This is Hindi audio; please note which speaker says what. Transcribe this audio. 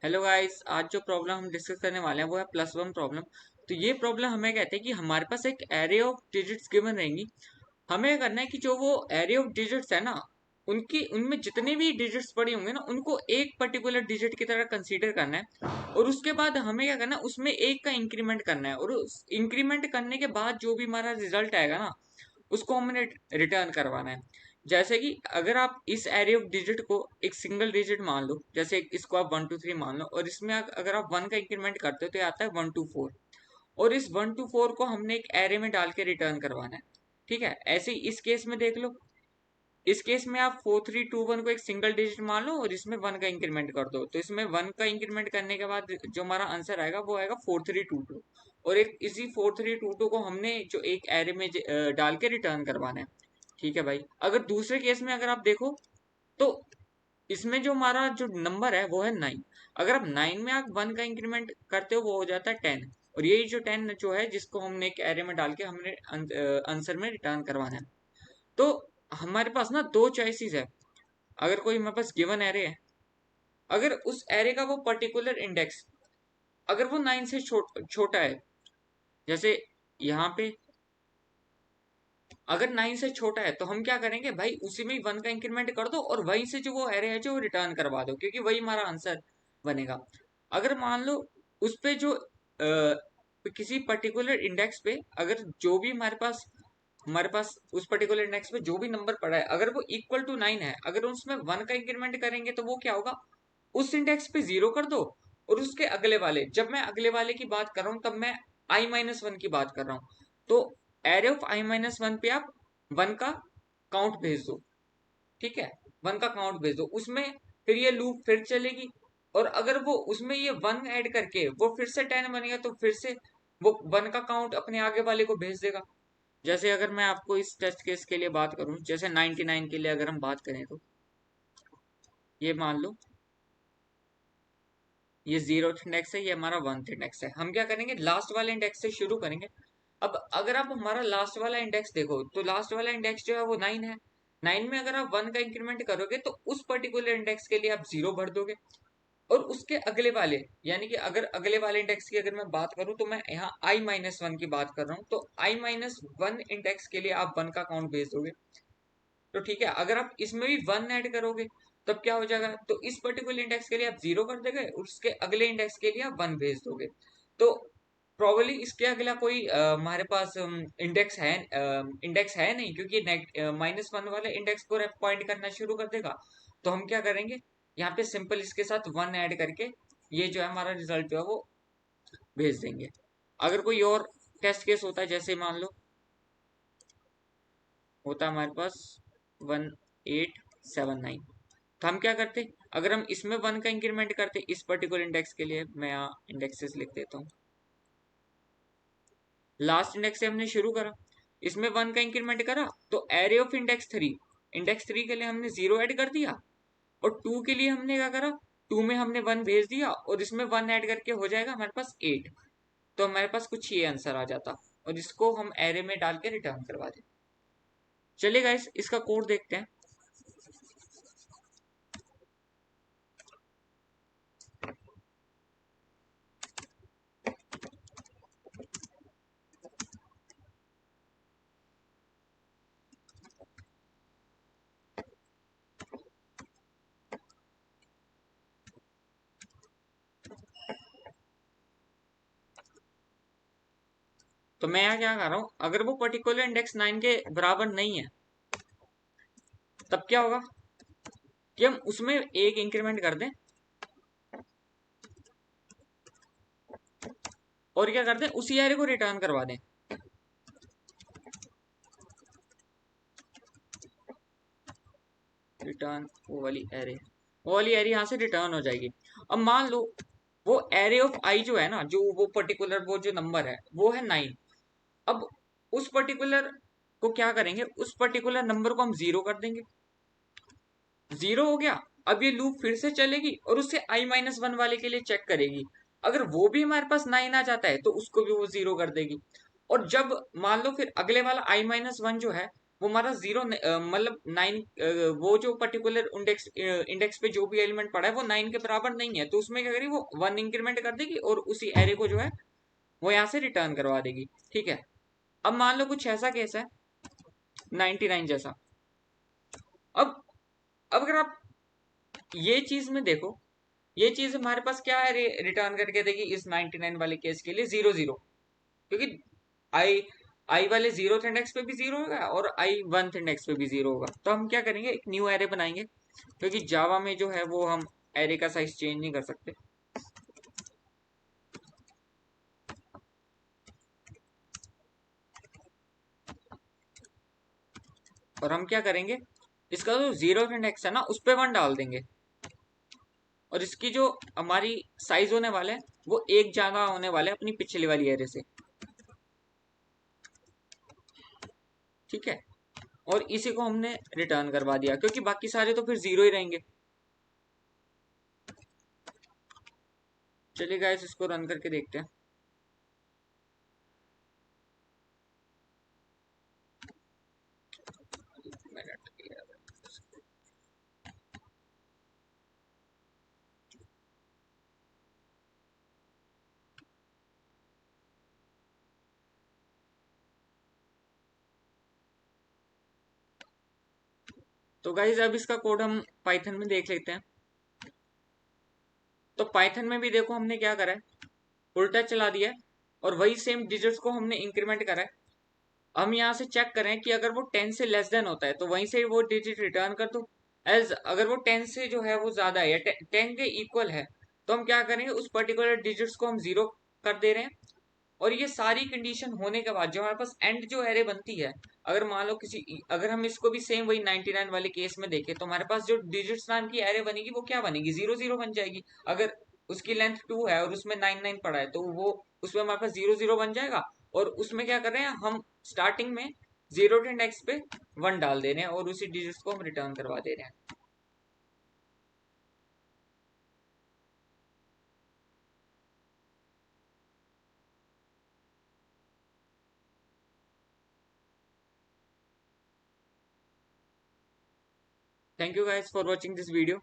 Speaker 1: हेलो गाइस, आज जो प्रॉब्लम हम डिस्कस करने वाले हैं वो है +1 प्रॉब्लम। तो ये प्रॉब्लम हमें कहते हैं कि हमारे पास एक एरे ऑफ डिजिट्स गिवन रहेंगी। हमें क्या करना है कि जो वो एरे ऑफ डिजिट्स है ना, उनकी उनमें जितने भी डिजिट्स पड़े होंगे ना, उनको एक पर्टिकुलर डिजिट की तरह कंसीडर करना है। और उसके बाद हमें क्या करना है, उसमें एक का इंक्रीमेंट करना है, और उस इंक्रीमेंट करने के बाद जो भी हमारा रिजल्ट आएगा ना, उसको हमने रिटर्न करवाना है। जैसे कि अगर आप इस एरे ऑफ डिजिट को एक सिंगल डिजिट मान लो, जैसे इसको आप 1 2 3 मान लो, और इसमें अगर आप 1 का इंक्रीमेंट करते हो तो ये आता है 1 2 4। और इस 1 2 4 को हमने एक एरे में डाल के रिटर्न करवाना है। ठीक है, ऐसे ही इस केस में देख लो। इस केस में आप 4 3 2 1 को एक सिंगल डिजिट मान लो और इसमें 1 का इंक्रीमेंट कर दो, तो इसमें 1 का इंक्रीमेंट करने के बाद जो हमारा आंसर आएगा वो आएगा 4 3 2 2। और एक इसी 4 3 2 2 को हमने जो एक एरे में डाल के रिटर्न करवाना है। ठीक है भाई, अगर दूसरे केस में अगर आप देखो तो इसमें जो हमारा जो नंबर है वो है 9। अगर आप 9 में आप 1 का इंक्रीमेंट करते हो वो हो जाता है 10। और यही जो 10 जो है जिसको हमने एक एरे में डाल के हमने आंसर में रिटर्न करवाना है। तो हमारे पास ना दो चॉइसेस है। अगर कोई हमारे पास गिवन एरे है, अगर उस एरे का वो पर्टिकुलर इंडेक्स अगर वो 9 से छोटा है, जैसे यहाँ पे अगर 9 से छोटा है, तो हम क्या करेंगे भाई, उसी में ही 1 का इंक्रीमेंट कर दो और वहीं से जो वो एरे है जो रिटर्न करवा दो, क्योंकि वही हमारा आंसर बनेगा। अगर मान लो उस पे जो किसी पर्टिकुलर इंडेक्स पे अगर जो भी हमारे पास उस पर्टिकुलर इंडेक्स पे जो भी नंबर पड़ा है, अगर वो इक्वल टू 9 है, अगर उसमें 1 का इंक्रीमेंट करेंगे तो वो क्या होगा, उस इंडेक्स पे 0 कर दो। और उसके अगले वाले, जब मैं अगले वाले की बात कर रहा हूँ तब मैं i-1 की बात कर रहा हूँ। तो एरे ऑफ i-1 पे आप 1 का काउंट भेज दो। ठीक है, 1 का काउंट भेज दो उसमें, फिर ये लूप फिर चलेगी। और अगर वो उसमें ये 1 ऐड करके वो फिर से 10 बनेगा, तो फिर से वो 1 का काउंट अपने आगे वाले को भेज देगा। जैसे अगर मैं आपको इस टेस्ट केस के लिए बात करूं, जैसे 99 के लिए अगर हम बात करें, तो ये मान लो ये 0th इंडेक्स है, ये हमारा 1th इंडेक्स है। हम क्या करेंगे, लास्ट वाले इंडेक्स से शुरू करेंगे। अब अगर आप हमारा लास्ट वाला इंडेक्स देखो, तो लास्ट वाला इंडेक्स जो है वो 9 है। 9 में अगर आप 1 का इंक्रीमेंट करोगे तो उस पर्टिकुलर इंडेक्स के लिए आप 0 भर दोगे। और उसके अगले वाले, यानी कि अगर अगले वाले इंडेक्स की अगर मैं बात करूं, तो मैं यहाँ i-1 की बात कर रहा हूँ, तो i-1 इंडेक्स के लिए आप 1 का काउंट भेज दोगे। तो ठीक है, अगर आप इसमें भी 1 ऐड करोगे तब क्या हो जाएगा, तो इस पर्टिकुलर इंडेक्स के लिए आप 0 कर दोगे और उसके अगले इंडेक्स के लिए आप 1 भेज दोगे। तो प्रॉबली इसके अगला कोई हमारे पास इंडेक्स है नहीं, क्योंकि -1 वाले इंडेक्स को पॉइंट करना शुरू कर देगा। तो हम क्या करेंगे, यहाँ पे सिंपल इसके साथ 1 ऐड करके ये जो है हमारा रिजल्ट जो है वो भेज देंगे। अगर कोई और टेस्ट केस होता है, जैसे मान लो होता है हमारे पास 1879, तो हम क्या करते, अगर हम इसमें 1 का इंक्रीमेंट करते इस पर्टिकुलर इंडेक्स के लिए, मैं यहाँ इंडेक्सेस लिख देता हूँ। लास्ट इंडेक्स से हमने शुरू करा, इसमें 1 का इंक्रीमेंट करा, तो एरे ऑफ इंडेक्स 3 के लिए हमने 0 ऐड कर दिया। और 2 के लिए हमने क्या करा, 2 में हमने 1 भेज दिया और इसमें 1 ऐड करके हो जाएगा हमारे पास 8। तो हमारे पास कुछ ये आंसर आ जाता, और इसको हम एरे में डाल के रिटर्न करवा दें। चलिए गाइस, इसका कोड देखते हैं। तो मैं यहाँ क्या कर रहा हूँ, अगर वो पर्टिकुलर इंडेक्स 9 के बराबर नहीं है, तब क्या होगा कि हम उसमें एक इंक्रीमेंट कर दें, और क्या करते हैं, उसी एरे को रिटर्न करवा दें। रिटर्न वो वाली एरे यहाँ से रिटर्न हो जाएगी। अब मान लो वो एरे ऑफ आई जो है ना, जो वो पर्टिकुलर वो जो नंबर है वो है 9। अब उस पर्टिकुलर को क्या करेंगे, उस पर्टिकुलर नंबर को हम 0 कर देंगे। 0 हो गया। अब ये लूप फिर से चलेगी और उससे i-1 वाले के लिए चेक करेगी। अगर वो भी हमारे पास 9 आ जाता है तो उसको भी वो 0 कर देगी। और जब मान लो फिर अगले वाला i-1 जो है वो हमारा जीरो मतलब 9, वो जो पर्टिकुलर इंडेक्स इंडेक्स पे जो भी एलिमेंट पड़ा है वो 9 के बराबर नहीं है, तो उसमें क्या करेगी वो 1 इंक्रीमेंट कर देगी और उसी एरे को जो है वो यहाँ से रिटर्न करवा देगी। ठीक है, अब मान लो कुछ ऐसा केस है 99 जैसा। अब अगर आप ये चीज में देखो, ये चीज हमारे पास क्या है, रिटर्न करके देगी इस 99 वाले केस के लिए 0 0, क्योंकि आई आई वाले 0th इंडेक्स पे भी 0 होगा और आई 1th इंडेक्स पे भी 0 होगा। तो हम क्या करेंगे, एक न्यू एरे बनाएंगे, क्योंकि जावा में जो है वो हम एरे का साइज चेंज नहीं कर सकते। और हम क्या करेंगे, इसका जो 0th इंडेक्स है ना उस पे 1 डाल देंगे, और इसकी जो हमारी साइज होने वाला है वो एक ज्यादा होने वाला है अपनी पिछली वाली एरे से। ठीक है, और इसी को हमने रिटर्न करवा दिया, क्योंकि बाकी सारे तो फिर 0 ही रहेंगे। चलिए गाइस इसको रन करके देखते हैं। तो गाइस अब इसका कोड हम पाइथन में देख लेते हैं। तो पाइथन में भी देखो हमने क्या करा है, उल्टा चला दिया है और वही सेम डिजिट्स को हमने इंक्रीमेंट करा है। हम यहाँ से चेक करें कि अगर वो 10 से लेस देन होता है तो वहीं से वो डिजिट रिटर्न कर दो। एज अगर वो 10 से जो है वो ज्यादा है या 10 के इक्वल है, तो हम क्या करेंगे, उस पर्टिकुलर डिजिट्स को हम 0 कर दे रहे हैं। और ये सारी कंडीशन होने के बाद जो हमारे पास एंड जो एरे बनती है, अगर मान लो किसी, अगर हम इसको भी सेम वही 99 वाले केस में देखें, तो हमारे पास जो डिजिट्स नाम की एरे बनेगी वो क्या बनेगी, 0 0 बन जाएगी। अगर उसकी लेंथ 2 है और उसमें 99 पड़ा है, तो वो उसमें हमारे पास 0 0 बन जाएगा। और उसमें क्या कर रहे हैं हम, स्टार्टिंग में 0th इंडेक्स पे 1 डाल दे रहे हैं और उसी डिजिट्स को हम रिटर्न करवा दे रहे हैं। Thank you guys for watching this video.